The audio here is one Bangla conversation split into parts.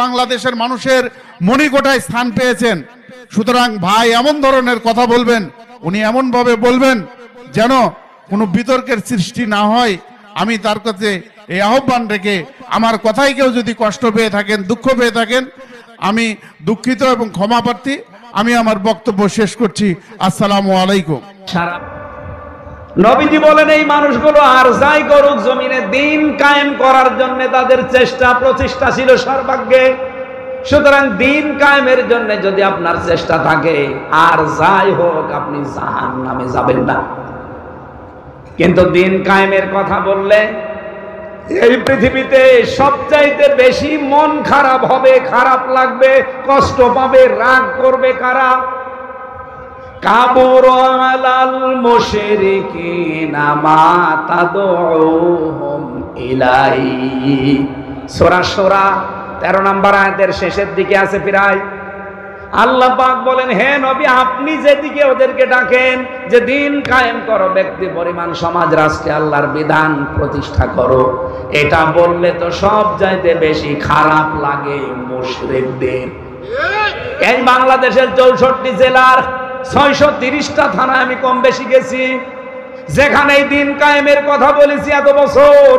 বাংলাদেশের মানুষের মণিকোঠায় স্থান পেয়েছেন। সুতরাং ভাই এমন ধরনের কথা বলবেন, উনি এমন ভাবে বলবেন যেন কোনো বিতর্কের সৃষ্টি না হয়। আমি তার কাছে এই আহ্বান রেখে আমার কথায় কেউ যদি কষ্ট পেয়ে থাকেন, দুঃখ পেয়ে থাকেন, আমি দুঃখিত এবং ক্ষমা প্রার্থী। আমি আমার বক্তব্য শেষ করছি। আসসালামু আলাইকুম। নবীজি বলেন এই মানুষগুলো আর যাই করুক জমিনে দিন কায়েম করার জন্য তাদের প্রচেষ্টা ছিল সর্বাগ্যে। সুতরাং দিন কায়েমের জন্য যদি আপনার চেষ্টা থাকে, আর যাই হোক আপনি জাহান্নামে যাবেন না। কিন্তু দিন কায়েমের কথা বললে এই পৃথিবীতে সবচাইতে বেশি মন খারাপ হবে, খারাপ লাগবে, কষ্ট পাবে, রাগ করবে কারা? কাবুর আলাল মুশরিকিনা মা তাদউহুম ইলাইহি। সূরা সূরা 13 নম্বর আয়াতের শেষের দিকে আছে প্রায়। আল্লাহ পাক বলেন, হে নবী, আপনি যেদিকে ওদেরকে ডাকেন যে দিন কায়েম করো, ব্যক্তি পরিমাণ সমাজ রাষ্ট্রে আল্লাহর বিধান প্রতিষ্ঠা করো, এটা বললে তো সব চাইতে বেশি খারাপ লাগে মুশরিকদের। এই বাংলাদেশের 64 জেলার 630টা থানায় আমি কম বেশি গেছি, যেখানে দিন কায়েমের কথা বলেছি এত বছর,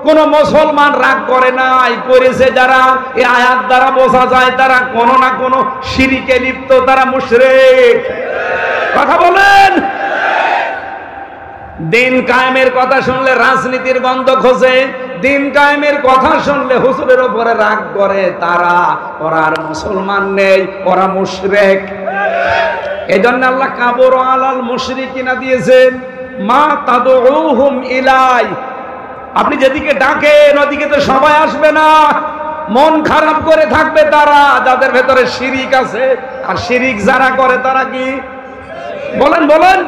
কোন মুসলমান রাগ করে নাই। করেছে যারা, এই আয়াত দ্বারা বোঝা যায় তারা কোন না কোন শিরকে লিপ্ত, তারা মুশরিক। কথা বলেন। দিন কায়েমের কথা শুনলে রাজনীতির গন্ধ খোঁজে, দিন কায়েমের কথা শুনলে হুজুরের উপরে রাগ করে তারা। ওরা আর মুসলমান নেই, ওরা মুশরিক। এই জন্য আল্লাহ কাবুর আলাল মুশরিকিনা দিয়েছেন মা তাদউহুম ইলাই। আপনি যেদিকে ডাকেন ওদিকে তো সবাই আসবে না, মন খারাপ করে থাকবে তারা যাদের ভেতরে শিরিক আছে। আর শিরিক যারা করে তারা কি বলেন বলেন?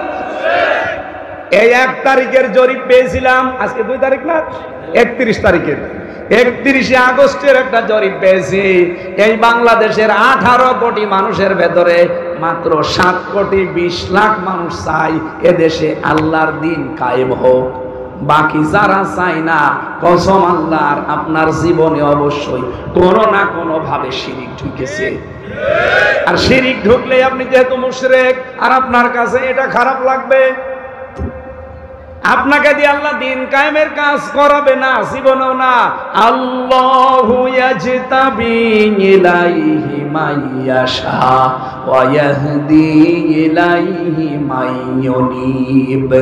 এই 1 তারিখের জরিপ পেয়েছিলাম, আজকে 2 তারিখ না, 31 তারিখের, 31শে আগস্টের একটা জরিপ পেয়েছি। এই বাংলাদেশের 18 কোটি মানুষের ভেতরে মাত্র 7 কোটি 20 লাখ মানুষ চাই এদেশে আল্লাহর দিন কায়েম হোক। বাকি যারা চাই না, কসম আল্লাহর, আপনার জীবনে অবশ্যই কোনো না কোনো ভাবে শিরিক ঢুকেছে। আর শিরিক ঢুকলে আপনি যেহেতু মুশরিক, আর আপনার কাছে এটা খারাপ লাগবে। আপনাকে দিয়ে আল্লাহ দিন কায়েমের কাজ করাবে না, জীবনেও না। আল্লাহু ইয়াজতাবি ইলাইহি মাইয়াশা ওয়া ইয়াহদি ইলাইহি মাইয়ুনিব।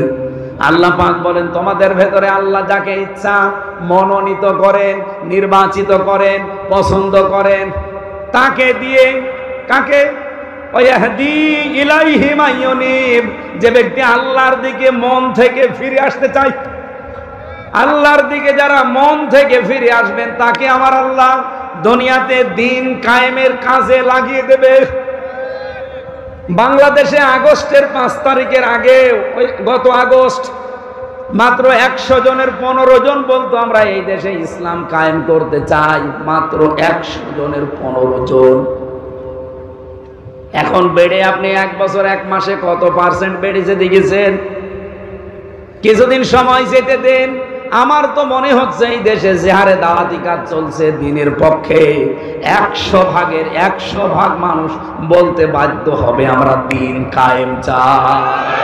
আল্লাহ পাক বলেন, তোমাদের ভেতরে আল্লাহ যাকে ইচ্ছা মনোনীত করেন, নির্বাচিত করেন, পছন্দ করেন, তাকে দিয়ে কাকে? ওয়াহদি ইলাইহি মাইয়ুনিব। যে ব্যক্তি আল্লাহর দিকে মন থেকে ফিরে আসতে চায়, আল্লাহর দিকে যারা মন থেকে ফিরে আসবেন তাকে আমার আল্লাহ দুনিয়াতে দিন কায়েমের কাজে লাগিয়ে দেবে। বাংলাদেশে আগস্টের 5 তারিখের আগে, গত আগস্ট, মাত্র 100 জনের 15 জন বলতো আমরা এই দেশে ইসলাম কায়েম করতে চাই। মাত্র 100 জনের 15 জন। এখন বেড়ে আপনি 1 বছর 1 মাসে কত % বেড়েছে দেখেছেন? কিছুদিন সময় যেতে দেন। আমার তো মনে হচ্ছে এই দেশে যে হারে দাওয়াতি কাজ চলছে দিনের পক্ষে, 100 ভাগের 100 ভাগ মানুষ বলতে বাধ্য হবে আমরা দিন কায়েম চাই।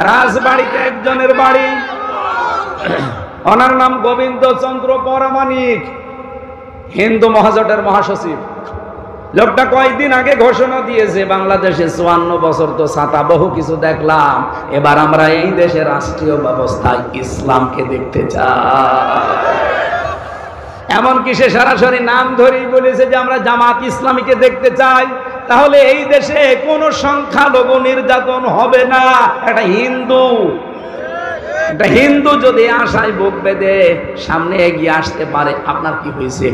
রাজবাড়িতে একজনের বাড়ি, ওনার নাম গোবিন্দ চন্দ্র পরামানিক, হিন্দু মহাজোটের মহাসচিব। লোকটা কয়েকদিন আগে ঘোষণা দিয়েছে বাংলাদেশে 54 বছর তো ছাতা বহু কিছু দেখলাম, এবার আমরা এই দেশের রাষ্ট্রীয় ব্যবস্থায় ইসলামকে দেখতে চাই। এমনকি সে সরাসরি নাম ধরেই বলেছে যে আমরা জামাত ইসলামীকে দেখতে চাই। তাহলে এই দেশে কোনো সংখ্যালঘু নির্যাতন হবে না। একটা হিন্দু যদি আশায় বুক বেঁধে সামনে এগিয়ে আসতে পারে, আপনার কি হয়েছে?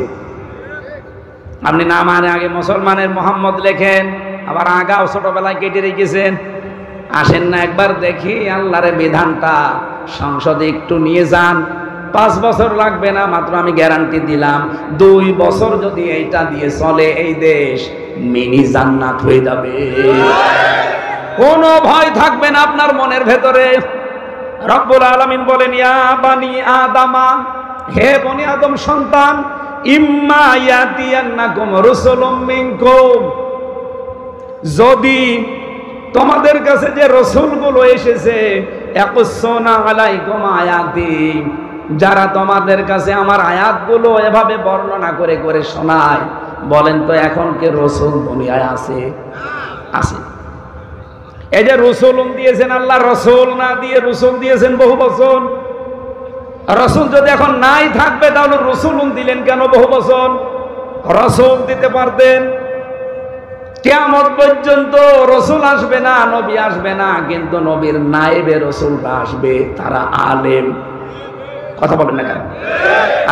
আপনি নাম আগে মুসলমানের মোহাম্মদ লেখেন, আবার আগাও ছোটবেলায় কেটে রেখেছেন। আসেন না একবার দেখি আল্লাহর বিধানটা সংসদে একটু নিয়ে যান। 5 বছর লাগবে না, মাত্র আমি গ্যারান্টি দিলাম 2 বছর যদি এইটা দিয়ে চলে এই দেশ মিনি জান্নাত হয়ে যাবে। কোনো ভয় থাকবে না আপনার মনের ভেতরে। রব্বুল আলামিন বলেন, ইয়া বানি আদামা, হে বনি আদম সন্তান, ইম্মা ইয়াতিয়ান্নাকুম রাসূলুম মিনকুম, যদি তোমাদের কাছে যে রাসূলগুলো এসেছে, ইয়াকুসুনা আলাইকুম আয়াতি, যারা তোমাদের কাছে আমার আয়াতগুলো এভাবে বর্ণনা করে করে শোনায়, বলেন তো এখন কে রাসূল দুনিয়ায় আছে? আছে। এই যে রাসূলুন দিয়েছেন আল্লাহ, রাসূল না দিয়ে রাসূল দিয়েছেন বহু বচন। রাসূল যদি এখন নাই থাকবে তাহলে রাসূলুন দিলেন কেন বহু বচন? রাসূল দিতে পারতেন। কিয়ামত পর্যন্ত রাসূল আসবে না, নবী আসবে না, কিন্তু নবীর নায়েবে রাসূলরা আসবে, তারা আলেম। কথা বলেন না কেন?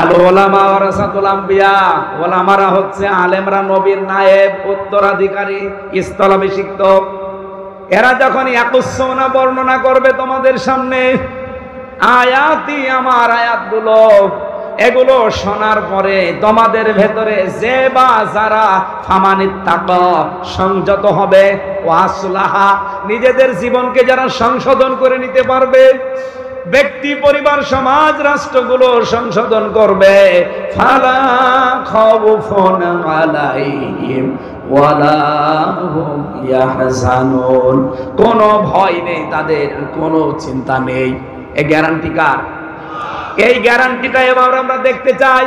আল উলামা ওয়ারাসাতুল আম্বিয়া, ওলামারা হচ্ছে আলেমরা নবীর নায়েব, উত্তরাধিকারী, স্থলাভিষিক্ত। এরা যখন ইয়াকুসুনা বর্ণনা করবে তোমাদের সামনে আয়াতি, আমার আয়াতগুলো, এগুলো শোনার পরে তোমাদের ভেতরে যে বা যারা ফামানিত্তাকা, সংযত হবে, ওয়াসলাহা, নিজেদের জীবনকে যারা সংশোধন করে নিতে পারবে, ব্যক্তি, পরিবার, সমাজ, রাষ্ট্রগুলো সংশোধন করবে, ফালা খাউফুন আলাইহিম ওয়ালা হুম ইয়াহজানুন, কোনো ভয় নেই তাদের, কোনো চিন্তা নেই। এই গ্যারান্টি কার? এই গ্যারান্টিটা এবার আমরা দেখতে চাই।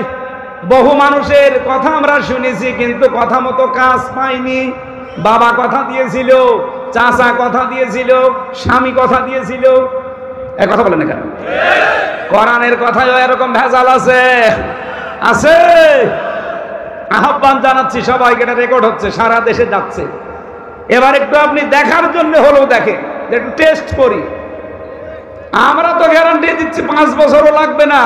বহু মানুষের কথা আমরা শুনেছি, কিন্তু কথা মতো কাজ পাইনি। বাবা কথা দিয়েছিল, চাচা কথা দিয়েছিল, স্বামী কথা দিয়েছিল, এই কথা বলেন না কেন? কোরআনের কথায় এরকম ভেজাল আছে, আছে। আহ্বান জানাচ্ছি সবাইকে, এটা রেকর্ড হচ্ছে, সারা দেশে যাচ্ছে। এবার একটু আপনি দেখার জন্য হলেও দেখেন, একটু টেস্ট করি। আমরা তো গ্যারান্টি দিচ্ছি 5 বছরও লাগবে না।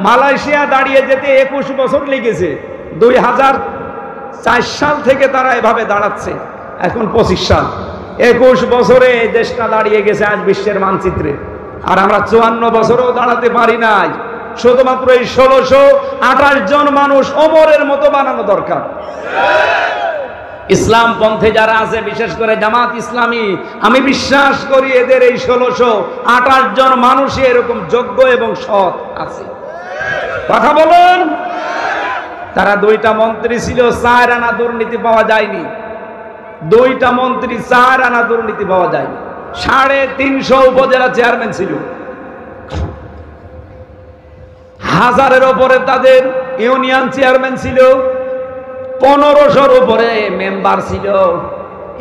মালয়েশিয়া দাঁড়িয়ে যেতে 21 বছর লেগেছে। 2004 সাল থেকে তারা এভাবে দাঁড়াচ্ছে, এখন 25 সাল। 21 বছরে দেশটা দাঁড়িয়ে গেছে আজ বিশ্বের মানচিত্রে। আর আমরা 54 বছরেও দাঁড়াতে পারি নাই। শুধুমাত্র এই 1628 জন মানুষ ওমরের মতো বানানো দরকার। ইসলাম পন্থে যারা আছে, বিশেষ করে জামাত ইসলামী, আমি বিশ্বাস করি এদের এই 1628 জন মানুষই এরকম যোগ্য এবং সৎ আছে। কথা বলুন। তারা 2টা মন্ত্রী ছিল, 4 আনা দুর্নীতি পাওয়া যায়নি। 2টা মন্ত্রী, 4 আনা দুর্নীতি পাওয়া যায়নি। 350 উপজেলা চেয়ারম্যান ছিল, 1000-এর উপরে তাদের ইউনিয়ন চেয়ারম্যান ছিল, 1500-র উপরে মেম্বার ছিল।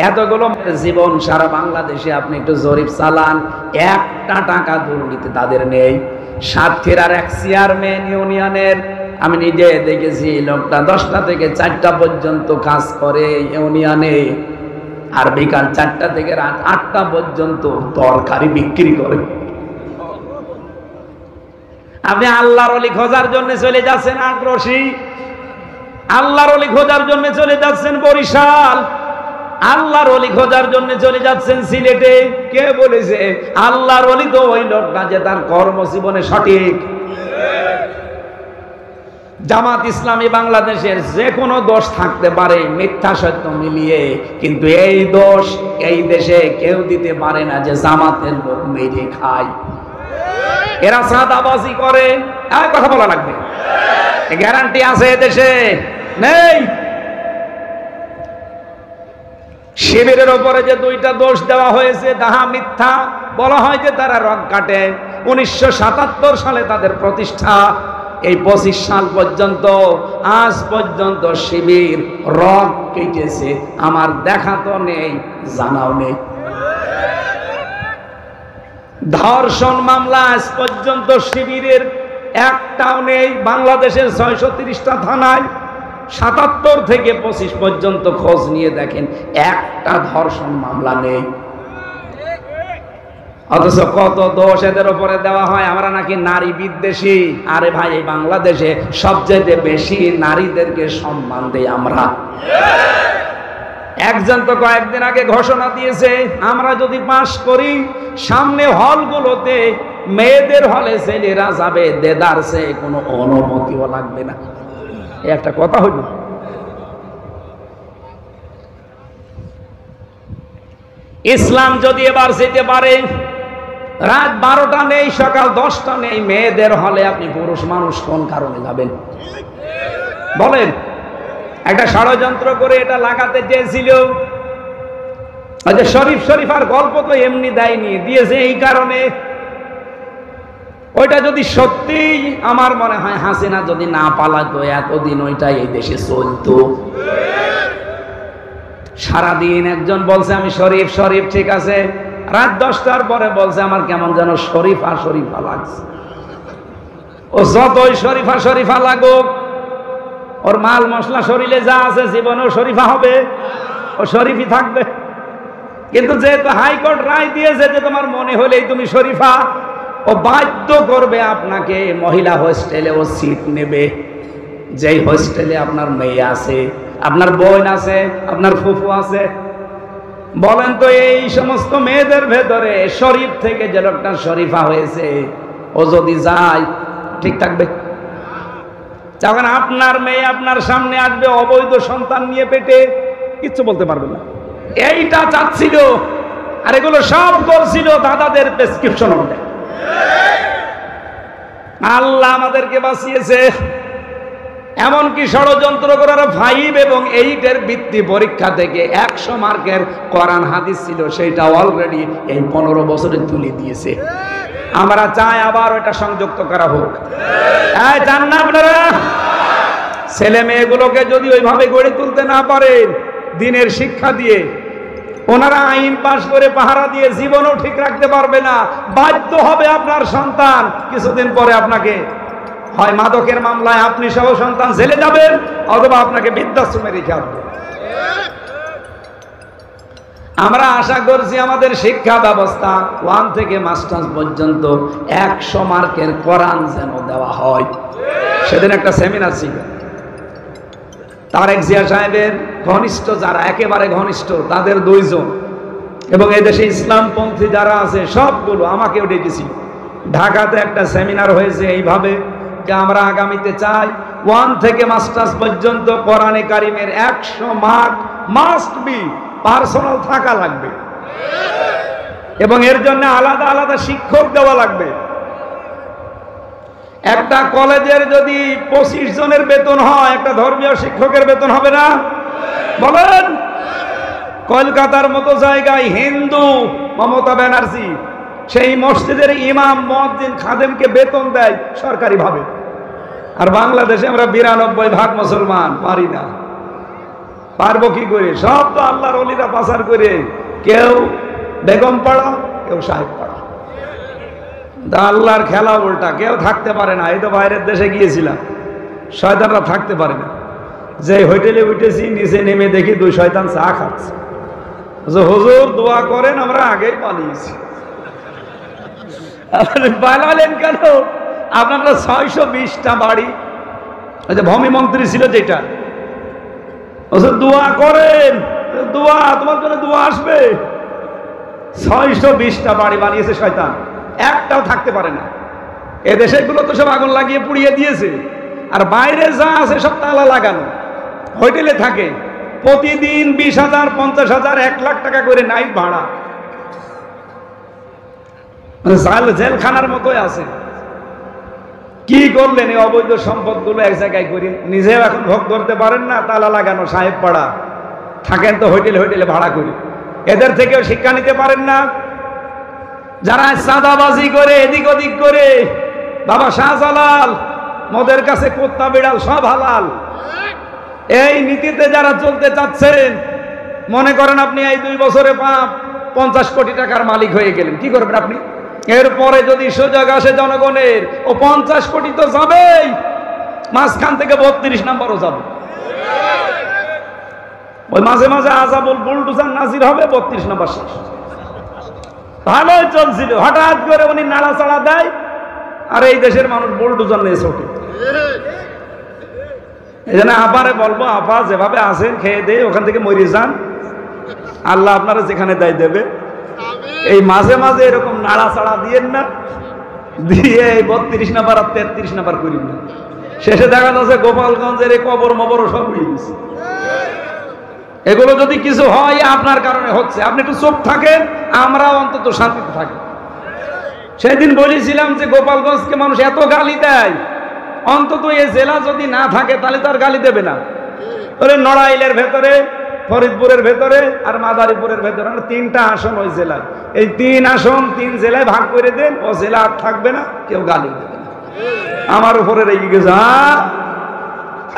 এতগুলো জীবন সারা বাংলাদেশে আপনি একটু জরিপ চালান, 1টা টাকা দুর্নীতি তাদের নেই। সাতক্ষীরার এক চেয়ারম্যান ইউনিয়নের, আমি নিজে দেখেছি, লোকটা 10টা থেকে 4টা পর্যন্ত কাজ করে ইউনিয়নে, আর বিকাল 4টা থেকে রাত 8টা পর্যন্ত তরকারি বিক্রি করে। আপনি আল্লাহর ওলি খোঁজার জন্য চলে যাচ্ছেন আগ্রসী, আল্লাহর ওলি খোঁজার জন্য চলে যাচ্ছেন বরিশাল, আল্লাহর ওলি খোঁজার জন্য চলে যাচ্ছেন সিলেটে। কে বলেছে আল্লাহর ওলি তো ওই লোকটা যে তার কর্মজীবনে সঠিক। জামাত ইসলামী বাংলাদেশের যে কোনো দোষ থাকতে পারে, মিথ্যা সত্য মিলিয়ে, কিন্তু এই দোষ এই দেশে কেউ দিতে পারে না যে জামাতের লোক মেরে খায়, এরা চাঁদাবাজি করে। আর কথা বলা লাগবে, গ্যারান্টি আছে এদেশে নেই। শিবিরের উপরে যে 2টা দোষ দেওয়া হয়েছে, ডাহা মিথ্যা, বলা হয় যে তারা রগ কাটে। 1977 সালে তাদের প্রতিষ্ঠা, এই 25 সাল পর্যন্ত, আজ পর্যন্ত শিবির রগ কেটেছে, আমার দেখা তো নেই, জানাও নেই। ধর্ষণ মামলা আজ পর্যন্ত শিবিরের একটাও নেই। বাংলাদেশের 630টা থানায় 77 থেকে 25 পর্যন্ত খোঁজ নিয়ে দেখেন, একটা ধর্ষণ মামলা নেই। অথচ কত দোষ এদের উপরে দেওয়া হয়, আমরা নাকি নারী বিদ্বেষী। আরে ভাই, এই বাংলাদেশে সবচেয়ে বেশি নারীদেরকে সম্মান দেই আমরা। একজন তো কয়েকদিন আগে ঘোষণা দিয়েছে, আমরা যদি পাস করি, সামনে হলগুলোতে মেয়েদের হলে ছেলেরা যাবে, দেদারসে কোনো অনুমতিও লাগবে না। একটা কথা হইল। ইসলাম যদি এবার যেতে পারে, রাত 12টা নেই, সকাল 10টা নেই, মেয়েদের হলে আপনি পুরুষ মানুষ কোন কারণে যাবেন? বলেন, একটা ষড়যন্ত্র করে এটা লাগাতে চেয়েছিল। শরীফ শরীফার গল্প তো এমনি দেয়নি, দিয়েছে এই কারণে। ওইটা যদি সত্যি, আমার মনে হয় হাসিনা যদি না পালাতো এতদিন ওইটা এই দেশে চলতো। সারাদিন একজন বলছে আমি শরীফ শরীফ, ঠিক আছে, রাত 10টার পরে বলছে আমার কেমন যেন শরীফা শরীফা লাগছে। ও যতই শরীফা শরীফা লাগুক, ওর মাল মশলা শরীরে যা আছে জীবনেও শরীফা হবে, ও শরীফই থাকবে। কিন্তু যেহেতু হাইকোর্ট রায় দিয়েছে যে তোমার মনে হলেই তুমি শরীফা, ও বাধ্য করবে আপনাকে মহিলা হোস্টেলে ও সিট নেবে। যেই হোস্টেলে আপনার মেয়ে আছে, আপনার বোন আছে, আপনার ফুফু আছে। বলেন তো এই সমস্ত মেয়েদের ভেতরে শরীফ থেকে যে লোকটা শরীফা হয়েছে, ও যদি যায় ঠিক থাকবে? যখন আপনার মেয়ে আপনার সামনে আসবে অবৈধ সন্তান নিয়ে পেটে, কিচ্ছু বলতে পারবে না। এইটা চাচ্ছিল, আর এগুলো সব করছিল দাদাদের প্রেসক্রিপশন অনুযায়ী। আল্লাহ আমাদেরকে বাঁচিয়েছে। এমনকি ষড়যন্ত্র করার 5 এবং 8 বৃত্তি পরীক্ষা থেকে 100 মার্কের কোরআন হাদিস ছিল, সেইটা অলরেডি এই 15 বছরে তুলে দিয়েছে। আমরা চাই আবার ওটা সংযুক্ত করা হোক। চান না আপনারা? ছেলে মেয়েগুলোকে যদি ওইভাবে গড়ে তুলতে না পারেন দিনের শিক্ষা দিয়ে, ওনারা আইন পাশ করে পাহারা দিয়ে জীবনও ঠিক রাখতে পারবে না। বাধ্য হবে আপনার সন্তান কিছুদিন পরে আপনাকে হয় মাদকের মামলায় আপনি সহ সন্তান জেলে যাবেন, অথবা আপনাকে বৃদ্ধাশ্রমে রেখে আসবে। আমরা আশা করছি আমাদের শিক্ষা ব্যবস্থা 1 থেকে মাস্টার্স পর্যন্ত 100 মার্কের কোরআন যেন দেওয়া হয়। সেদিন একটা সেমিনার ছিল, তারেক জিয়া সাহেবের ঘনিষ্ঠ যারা, একেবারে ঘনিষ্ঠ, তাদের 2 জন, এবং এই দেশে ইসলামপন্থী যারা আছে সবগুলো আমাকেও ডেকেছি। ঢাকাতে একটা সেমিনার হয়েছে এইভাবে যে আমরা আগামীতে চাই 1 থেকে মাস্টার্স পর্যন্ত কোরআনে কারিমের 100 মার্ক মাস্ট বি পার্সোনাল থাকা লাগবে, এবং এর জন্য আলাদা আলাদা শিক্ষক দেওয়া লাগবে। একটা কলেজের যদি 25 জনের বেতন হয়, একটা ধর্মীয় শিক্ষকের বেতন হবে না? বলেন। কলকাতার মতো জায়গায় হিন্দু মমতা ব্যানার্জি সেই মসজিদের ইমাম, মুয়াজ্জিন, খাদেমকে বেতন দেয় সরকারি ভাবে। আর বাংলাদেশে আমরা 92% মুসলমান, পারি না। পারবো কি করে? সব তো আল্লাহর ওলিরা পাচার করে, কেউ বেগম পাড়া, কেউ সাহেব পাড়া। আল্লাহর খেলা উল্টা, কেউ থাকতে পারে না। এই তো বাইরের দেশে গিয়েছিলাম, শয়তানরা থাকতে পারে না। যে হোটেলে উঠেছি, নিচে নেমে দেখি 2 শয়তান চা খাচ্ছে। হুজুর দোয়া করেন, আমরা আগেই পালিয়েছি। পালালেন কেন? আপনারা 620টা বাড়ি, ওই যে ভূমি মন্ত্রী ছিল যেটা, দোয়া করেন, দোয়া তোমার জন্য দোয়া আসবে। 620টা বাড়ি বানিয়েছে শয়তান, একটাও থাকতে পারে না। এদেশে গুলো তো সব আগুন লাগিয়ে পুড়িয়ে দিয়েছে, আর বাইরে যা আছে সব তালা লাগানো। হোটেলে থাকে, প্রতিদিন 20,000, 50,000, 1 লাখ টাকা করে নাইট ভাড়া। জেলখানার মতোই আছে। কি করলেন এই অবৈধ সম্পদ গুলো এক জায়গায় করে? নিজেও এখন ভোগ করতে পারেন না, তালা লাগানো সাহেব পাড়া থাকেন তো হোটেলে হোটেলে ভাড়া করে। এদের থেকেও শিক্ষা নিতে পারেন না? যারা চাঁদাবাজি করে, এদিক ওদিক করে, বাবা শাহজালাল, মদের কাছে কুত্তা বিড়াল সব হালাল, এই নীতিতে যারা চলতে চাচ্ছেন, মনে করেন আপনি এই 2 বছরে 50 কোটি টাকার মালিক হয়ে গেলেন, কি করবেন আপনি? এরপরে যদি সুযোগ আসে জনগণের, ও 50 কোটি তো যাবেই, মাঝখান থেকে 32 নম্বরও যাবে। ওই মাঝে মাঝে আজাবুল বুলডুজার নাজির হবে, 32 নম্বর শেষ। ভালোই চলছিল, হঠাৎ করে উনি নাড়াচাড়া দেয়, আর এই দেশের মানুষ বুলডুজার নিয়ে ছোটে। এই জন্য আপারে বলবো, আপা যেভাবে আছেন খেয়ে দিয়ে ওখান থেকে মরে যান, আল্লাহ আপনারা যেখানে দেয় দেবে। এই মাঝে মাঝে এরকম নাড়াচাড়া দিয়েন না, দিয়ে 32 নাম্বার আর 33 নাম্বার করি না। শেষে দেখা যাচ্ছে গোপালগঞ্জের এই কবর মবর সব উড়ে গেছে। এগুলো যদি কিছু হয় আপনার কারণে হচ্ছে, আপনি একটু চুপ থাকেন, আমরা অন্তত শান্তিতে থাকি। সেদিন বলেছিলাম যে গোপালগঞ্জকে মানুষ এত গালি দেয়, অন্তত এই জেলা যদি না থাকে তাহলে তো আর গালি দেবে না। তাহলে নড়াইলের ভেতরে, ফরিদপুরের ভেতরে আর মাদারীপুরের ভেতরে তিনটা আসন ওই জেলায়, এই 3 আসন 3 জেলায় ভাগ করে দেন, ও জেলা আর থাকবে না, কেউ গালি দেবে না। আমার উপরে রেগে গেছে,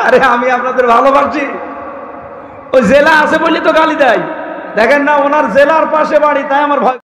আরে আমি আপনাদের ভালোবাসি, ওই জেলা আছে বলে তো গালি দেয়। দেখেন না, ওনার জেলার পাশে বাড়ি, তাই আমার ভয়।